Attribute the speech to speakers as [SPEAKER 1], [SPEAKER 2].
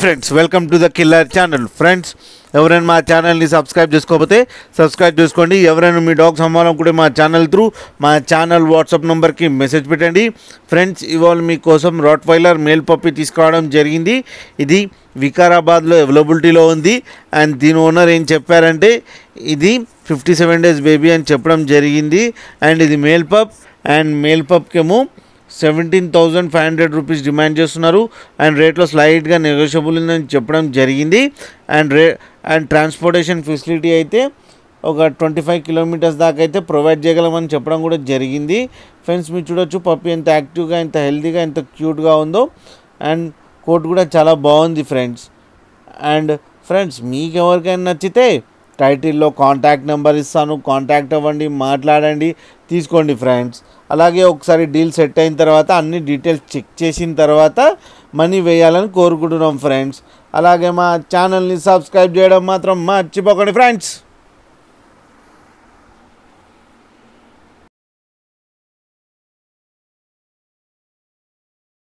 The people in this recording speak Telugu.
[SPEAKER 1] Friends welcome to the killer channel. Friends ఎవరైనా మా ఛానల్ని సబ్స్క్రైబ్ చేసుకోకపోతే సబ్స్క్రైబ్ చేసుకోండి. ఎవరైనా మీ డాగ్స్ అమ్మాలనుకుంటే మా ఛానల్ త్రూ మా ఛానల్ వాట్సాప్ నెంబర్కి మెసేజ్ పెట్టండి. ఫ్రెండ్స్ ఇవాళ మీకోసం రాట్వైలర్ మేల్ పప్పీ తీసుకురావడం జరిగింది. ఇది వికారాబాద్లో అవైలబిలిటీలో ఉంది. అండ్ దీని ఓనర్ ఏం చెప్పారంటే ఇది 57 days బేబీ అని చెప్పడం జరిగింది. అండ్ ఇది మేల్ పప్. అండ్ మేల్ పప్కేమో 17,500 రూపీస్ డిమాండ్ చేస్తున్నారు. అండ్ రేట్లో స్లైట్గా నెగోషియబుల్ ఉందని చెప్పడం జరిగింది. అండ్ ట్రాన్స్పోర్టేషన్ ఫెసిలిటీ అయితే ఒక 25 kilometers దాకా అయితే ప్రొవైడ్ చేయగలమని చెప్పడం కూడా జరిగింది. ఫ్రెండ్స్ మీరు చూడొచ్చు పప్పి ఎంత యాక్టివ్గా, ఎంత హెల్తీగా, ఎంత క్యూట్గా ఉందో. అండ్ కోట్ కూడా చాలా బాగుంది ఫ్రెండ్స్. అండ్ ఫ్రెండ్స్ మీకు ఎవరికైనా నచ్చితే టైటిల్లో కాంటాక్ట్ నెంబర్ ఇస్తాను, కాంటాక్ట్ అవ్వండి, మాట్లాడండి, తీసుకోండి ఫ్రెండ్స్. అలాగే ఒకసారి డీల్ సెట్ అయిన తర్వాత అన్ని డీటెయిల్స్ చెక్ చేసిన తర్వాత మనీ వేయాలని కోరుకుంటున్నాం ఫ్రెండ్స్. అలాగే మా ఛానల్ని సబ్స్క్రైబ్ చేయడం మాత్రం మర్చిపోకండి ఫ్రెండ్స్.